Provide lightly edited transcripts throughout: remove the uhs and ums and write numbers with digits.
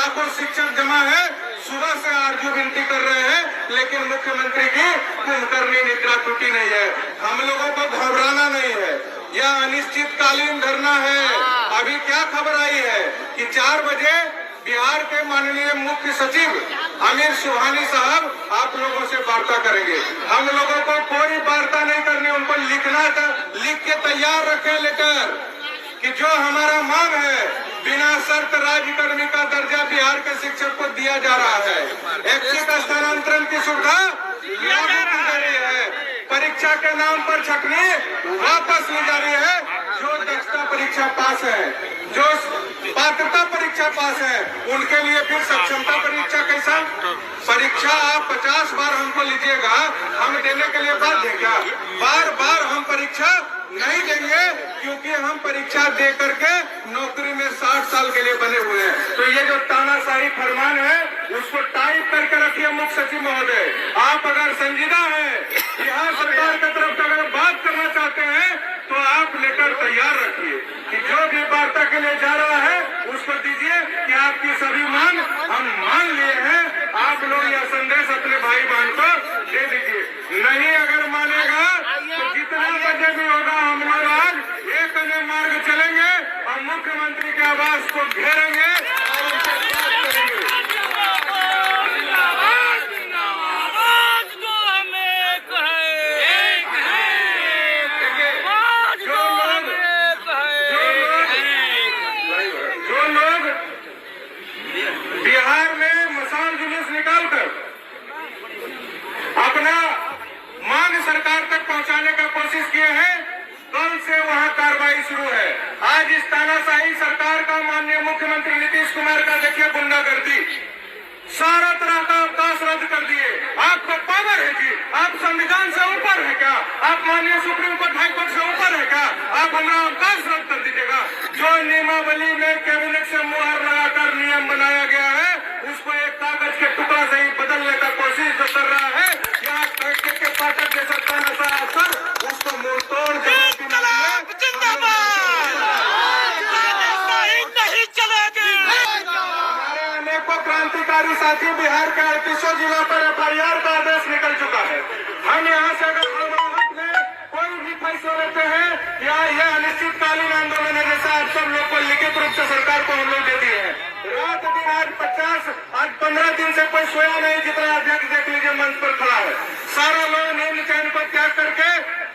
लाखों शिक्षक जमा है, सुबह से आरजू विनती कर रहे हैं, लेकिन मुख्यमंत्री की कुंभकर्णी निद्रा टूटी नहीं है। हम लोगों को घबराना नहीं है, यह अनिश्चितकालीन धरना है। अभी क्या खबर आई है कि 4 बजे बिहार के माननीय मुख्य सचिव आमिर सुबहानी साहब आप लोगों से वार्ता करेंगे। हम लोगों को कोई वार्ता नहीं करनी, उनको लिख के तैयार रखें लेटर कि जो हमारा मांग है बिना शर्त राज्यकर्मी का दर्जा बिहार के शिक्षक को दिया जा रहा है। ऐच्छिक स्थानांतरण की सुविधा लागू की जा रही है। परीक्षा के नाम पर छटनी वापस ली जा रही है। जो दक्षता परीक्षा पास है, जो पात्रता परीक्षा पास है, उनके लिए फिर सक्षमता परीक्षा कैसा? परीक्षा आप 50 बार हमको लीजिएगा, हम देने के लिए बाध्य क्या? बार बार हम परीक्षा नहीं देंगे, क्योंकि हम परीक्षा दे करके नौकरी में 60 साल के लिए बने हुए हैं। तो ये जो तानाशाही फरमान है उसको टाइप करके रखिए मुख्य सचिव महोदय। आप अगर संजीदा है, बिहार सरकार की तरफ से अगर बात करना चाहते हैं तो आप लेटर तैयार रखिए कि जो भी वार्ता के लिए जा रहा है उसको दीजिए कि आपकी सभी मांग हम मान लिए हैं। आप लोग यह संदेश अपने भाई बहन को दे दीजिए। नहीं अगर मानेगा तो जितना बजे भी होगा हम लोग आज एक अन्य मार्ग चलेंगे और मुख्यमंत्री के आवास को घेरेंगे और उनसे बात करेंगे। बिहार में मसाल जुलूस निकालकर अपना मांग सरकार तक पहुंचाने का कोशिश किए हैं, कल से वहां कार्रवाई शुरू है। आज इस तानाशाही सरकार का माननीय मुख्यमंत्री नीतीश कुमार का देखिए गुंडागर्दी, सारा तरह का अवकाश रद्द कर दिए। आपको पावर है जी, आप संविधान से ऊपर है क्या? आप माननीय सुप्रीम कोर्ट हाई कोर्ट से ऊपर है क्या? आप हमारा अवकाश रद्द कर दीजिएगा। जो नियमावली में कैबिनेट से मुहर लगाकर नियम बनाया गया है उसको एक कागज के टुकड़ा से ही बदलने का कोशिश जो कर रहा है, यहाँ के पाठक जैसा तानाशाह अफसर उसको मुंहतोड़ जवाब नहीं चलेगी। हमारे अनेकों क्रांतिकारी साथी बिहार के 38 जिलों पर FIR का आदेश निकल चुका है। हम यहाँ से अगर कोई भी फैसला लेते हैं या यह अनिश्चितकालीन आंदोलन है, जैसा आप सब लोग को लिखित रूप से सरकार को हम लोग दे दिए हैं। रात दिन आज 15 दिन से कोई सोया नहीं, जितना अध्यक्ष देख लीजिए मंच पर खड़ा है। सारा लोग नींद चैन को त्याग करके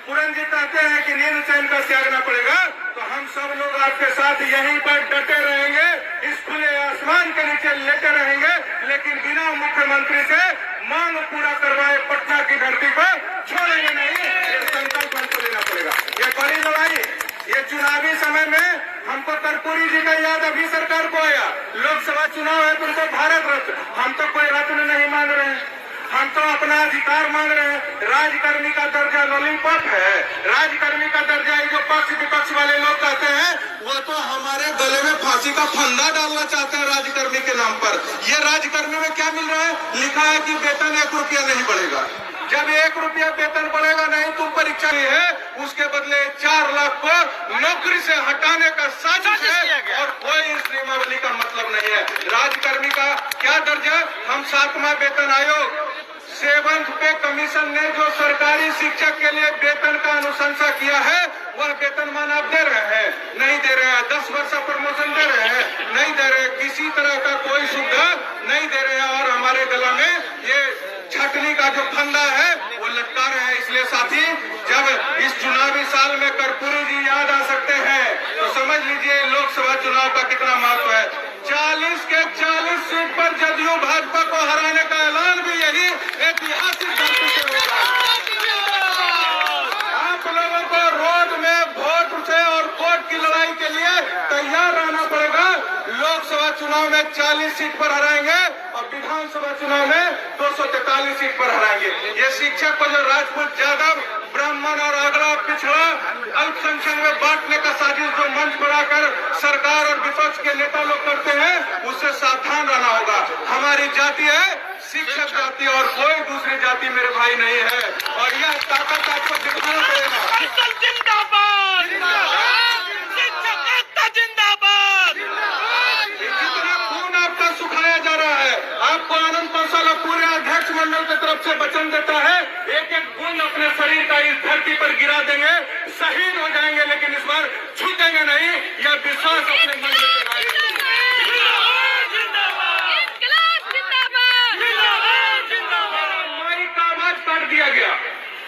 पूरन जी कहते हैं कि नींद चैन का त्यागना पड़ेगा, तो हम सब लोग आपके साथ यहीं पर डटे रहेंगे, इस खुले आसमान के नीचे लेटे रहेंगे, लेकिन बिना मुख्यमंत्री से मांग पूरा करवाए पटना की धरती को छोड़ेंगे नहीं। ये संकल्प हमको लेना पड़ेगा। ये बड़ी लड़ाई, ये चुनावी समय में हमको कर्पूरी जी का याद अभी सरकार को आया। लोकसभा चुनाव है तो उनको भारत रत्न, हम तो कोई रत्न नहीं मांग रहे हैं, हम तो अपना अधिकार मांग रहे हैं। राजकर्मी का दर्जा लॉलीपॉप है, राजकर्मी का दर्जा जो पक्ष विपक्ष वाले लोग कहते हैं वो तो हमारे गले में फांसी का फंदा डालना चाहते हैं राजकर्मी के नाम पर। ये राजकर्मी में क्या मिल रहा है? लिखा है कि वेतन 1 रुपया नहीं बढ़ेगा। जब 1 रुपया वेतन बढ़ेगा नहीं, तुम परीक्षा है, उसके बदले 4 लाख को नौकरी से हटाने का साजिश है और कोई इस नियमावली का मतलब नहीं है। राजकर्मी का क्या दर्जा? हम 7वां वेतन आयोग 7th पे कमीशन ने जो सरकारी शिक्षक के लिए वेतन का अनुशंसा किया है वह वेतनमान आप दे रहे हैं? नहीं दे रहे हैं। 10 वर्ष का प्रमोशन दे रहे हैं? नहीं दे रहे। किसी तरह का कोई सुविधा नहीं दे रहे हैं और हमारे गला में ये छटनी का जो फंदा है वो लटका रहे हैं। इसलिए साथी, जब इस चुनावी साल में कर्पूरी जी याद आ सकते हैं तो समझ लीजिए लोकसभा चुनाव का कितना महत्व है। 40 के 40 सीट पर जदयू भाजपा को हराने का ऐलान भी यही ऐतिहासिक धरती से होगा। आप लोगों को रोड में वोट से और कोर्ट की लड़ाई के लिए तैयार रहना पड़ेगा। लोकसभा चुनाव में 40 सीट पर हराएंगे और विधानसभा चुनाव में 243 सीट पर हराएंगे। ये शिक्षक को जो राजपूत, यादव, ब्राह्मण और अगड़ा पिछड़ा अल्पसंख्यक में बांटने का साजिश जो मंच बनाकर सरकार और विपक्ष के नेता लोग करते हैं, उससे सावधान रहना होगा। हमारी जाति है शिक्षक जाति और कोई दूसरी जाति मेरे भाई नहीं है और यह ताकत आपको दिखाना पड़ेगा। जितना खून आपका सुखाया से वचन देता है, एक एक बूंद अपने शरीर का इस धरती पर गिरा देंगे, शहीद हो जाएंगे, लेकिन इस बार झुकेंगे नहीं। यह विश्वास अपने मन में जगाएंगे। माइक का आवाज काट दिया गया।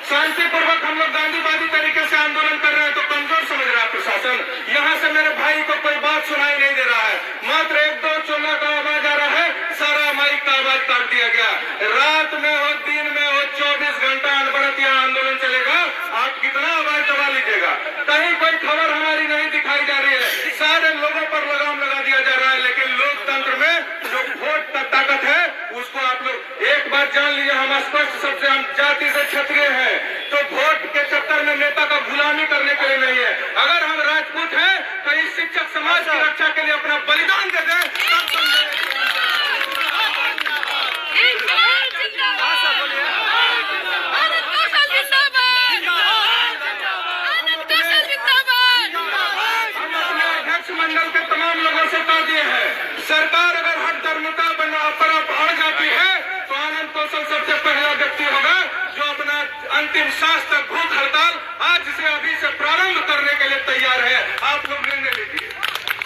शांतिपूर्वक हम लोग गांधीवादी तरीके से आंदोलन कर रहे हैं तो कमजोर समझ रहा है प्रशासन। यहाँ से मेरे भाई को कोई बात सुनाई नहीं दे रहा है, मात्र एक दो चोला का आवाज आ रहा है, सारा माइक का आवाज काट दिया गया। रात में हो दिन में हो 24 घंटा अनवरत यहाँ आंदोलन चलेगा। आप कितना आवाज दबा लीजिएगा, कहीं कोई खबर हमारी नहीं दिखाई जा रही है। सारे लोगों पर लगाम लगा दिया जा रहा है, लेकिन लोकतंत्र में जो वोट का ताकत है उसको आप लोग एक बार जान लीजिए। हम स्पष्ट सबसे, हम जाति से क्षत्रिय हैं, तो वोट के चक्कर में नेता का गुलामी करने के लिए नहीं है। अगर हम राजपूत हैं तो इस शिक्षक समाज की रक्षा के लिए अपना बलिदान दे दें, तब समझेंगे। मंडल के तमाम लोगों से कह दिए हैं, सरकार अगर हर धर्मता पर अड़ जाती है तो आनंद कौशल सबसे पहला व्यक्ति होगा जो अपना अंतिम सांस तक भूख हड़ताल आज से अभी से प्रारंभ करने के लिए तैयार है। आप लोग निर्णय लीजिए।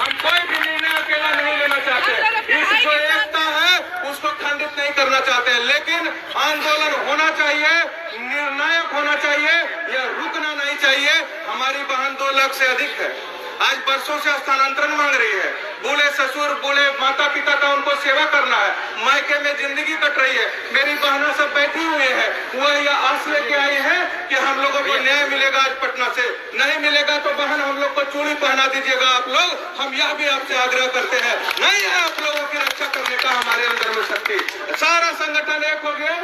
हम कोई भी निर्णय अकेला नहीं लेना चाहते, इस जो एकता है उसको खंडित नहीं करना चाहते, लेकिन आंदोलन होना चाहिए, निर्णायक होना चाहिए, यह रुकना नहीं चाहिए। हमारी बहन 2 लाख से अधिक है, आज बरसों से स्थानांतरण मांग रही है। बूढ़े ससुर, बूढ़े माता पिता का उनको सेवा करना है, मायके में जिंदगी कट रही है। मेरी बहनें सब बैठी हुई है, वह यह आस लेके आई है कि हम लोगों को न्याय मिलेगा। आज पटना से नहीं मिलेगा तो बहन हम लोग को चूड़ी पहना दीजिएगा आप लोग। हम यह भी आपसे आग्रह करते हैं, नहीं है आप लोगों की रक्षा करने का हमारे अंदर में शक्ति। सारा संगठन एक हो गया,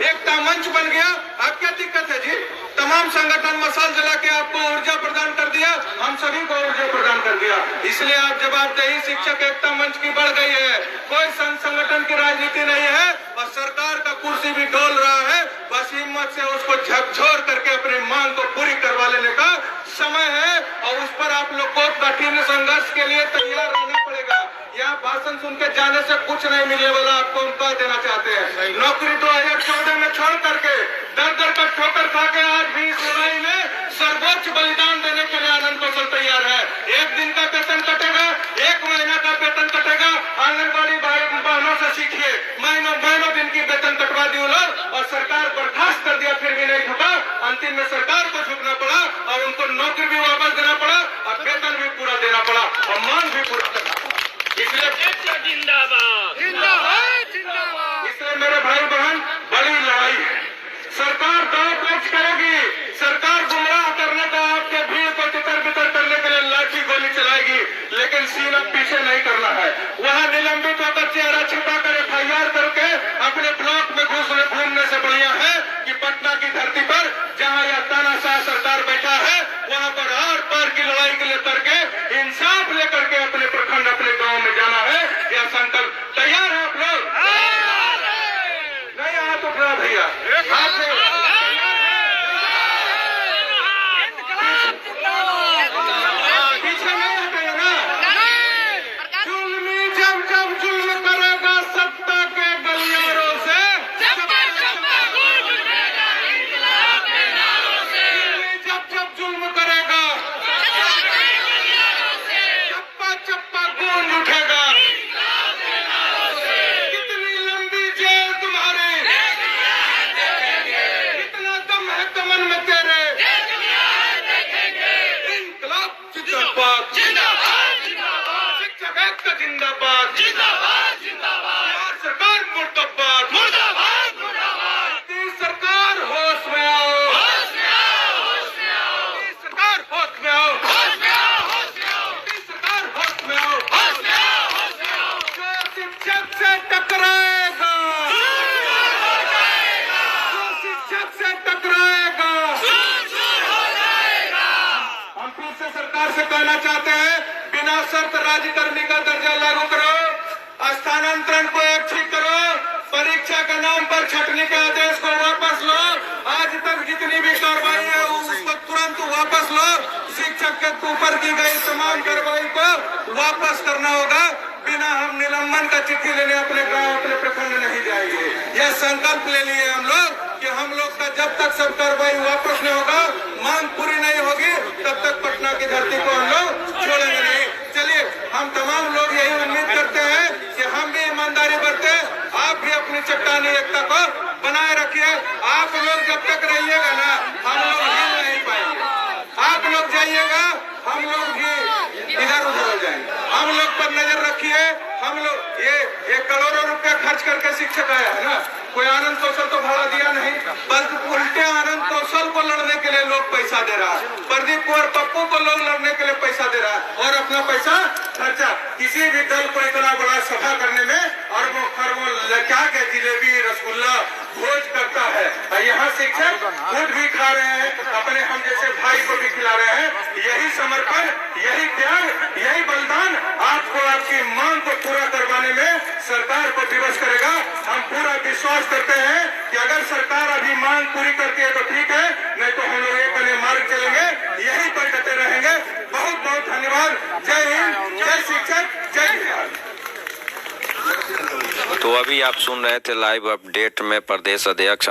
एकता मंच बन गया। अब क्या दिक्कत है जी? तमाम संगठन मसाल जला के आपको ऊर्जा प्रदान कर दिया, हम सभी को ऊर्जा प्रदान कर दिया। इसलिए आप जवाबदेही शिक्षक एकता मंच की बढ़ गई है। कोई संगठन की राजनीति नहीं है और सरकार का कुर्सी भी डोल रहा है। बस हिम्मत से उसको झकझोर करके अपनी मांग को पूरी करवा लेने का समय है और उस पर आप लोग को कठिन संघर्ष के लिए तैयार रहना पड़ेगा। यहाँ भाषण सुन के जाने से कुछ नहीं मिलने वाला, आपको हम कह देना चाहते हैं। नौकरी 2014 में छोड़ करके दर दर का ठोकर खा के आज भी इस लड़ाई में सर्वोच्च बलिदान देने के लिए आनंद कौशल तैयार है। 1 दिन का वेतन कटेगा, 1 महीना का वेतन कटेगा। आंगनबाड़ी बहनों से सीखिए, महीनों दिन की वेतन कटवा दी लोग और सरकार बर्खास्त कर दिया, फिर भी नहीं झुका। अंतिम में सरकार को झुकना पड़ा और उनको नौकरी भी वापस देना पड़ा और वेतन भी पूरा देना पड़ा और मांग भी पूरा करना पड़ा। इसलिए जिंदाबाद, जिंदाबाद, जिंदाबाद। इसलिए मेरे भाई बहन, बड़ी लड़ाई है। सरकार दाव पेच करेगी, सरकार गुमराह करने का, आपके भीड़ को तितर बितर करने के लिए लाठी गोली चलाएगी, लेकिन सीना पीछे नहीं करना है। वहाँ निलंबित होकर चेहरा छिपा कर FIR करके अपने ब्लॉक में घूमने से बढ़िया है कि पटना की धरती पर जहाँ यह तानाशाह सरकार बैठा है वहाँ पर आर पार की लड़ाई के लिए करके इंसाफ लेकर के अपने प्रखंड, अपने गाँव में जाना है। यह संकल्प तैयार है आप लोग? नहीं हाथ उठा भैया, हाथ पीछे नहीं हटे ना। जुल्मी जब जब जुल्म करेगा सत्ता के गलियारों से, जब जब जुल्म करेगा चप्पा चप्पा गूंज उठेगा। कितनी लंबी जेल तुम्हारी, कितना दम है कमर में तेरे। इंकलाब जिंदाबाद, शिक्षक एकता जिंदाबाद, बिहार सरकार मुर्दाबाद, सरकार होश में आओ, सरकार होश में आओ, सरकार होश में आओ। जो शिक्षक से टकराएगा, जो शिक्षक से टकराएगा, हम फिर से सरकार से कहना चाहते हैं, बिना शर्त राज्यकर्मी का दर्जा लागू करो, स्थानांतरण को ऐच्छिक करो, परीक्षा के नाम पर छटनी के आदेश को वापस लो। आज तक जितनी भी कार्रवाई है उसको तुरंत वापस लो। शिक्षक के ऊपर की गई तमाम कार्रवाई को वापस करना होगा। बिना हम निलंबन का चिट्ठी लेने अपने गांव, अपने प्रखंड नहीं जाएंगे। यह संकल्प ले लिए हम लोग। कि हम लोग का जब तक सब कार्रवाई वापस नहीं होगा, मांग पूरी नहीं होगी, तब तक पटना की धरती को हम लोग छोड़ेंगे नहीं। चलिए, हम तमाम लोग यही उम्मीद करते हैं कि हम भी ईमानदारी बरते, आप भी अपनी चट्टानी एकता को बनाए रखिए। आप लोग जब तक रहिएगा ना, हम लोग हिल नहीं पाएंगे। आप लोग जाइएगा, हम लोग भी इधर उधर हो जाएंगे। हम लोग पर नजर रखिए। हम लोग ये करोड़ों रुपया खर्च करके शिक्षक आया है ना, कोई आनंद कौशल तो भाड़ा दिया नहीं, बल्कि उल्टे आनंद कौशल को लड़ने के लिए लोग पैसा दे रहा है। प्रदीप और पप्पू को लोग लड़ने के लिए पैसा दे रहा है और अपना पैसा खर्चा किसी भी दल को इतना बड़ा सभा करने में अरबों खरबों लगा के जिलेबी रसगुल्ला भोज करता है। यहाँ शिक्षक खुद भी खा रहे हैं, अपने हम जैसे भाई को भी खिला रहे हैं। यही समर्पण, यही त्याग, यही बलिदान आपको आपकी मांग को पूरा करवाने में सरकार को विवश करेगा। हम पूरा विश्वास करते हैं कि अगर सरकार अभी मांग पूरी करती है तो ठीक है, नहीं तो हम लोग एक अन्य मार्ग चलेंगे, यही पर डटे रहेंगे। बहुत बहुत धन्यवाद। जय हिंद, जय शिक्षक, जय बिहार। तो अभी आप सुन रहे थे लाइव अपडेट में प्रदेश अध्यक्ष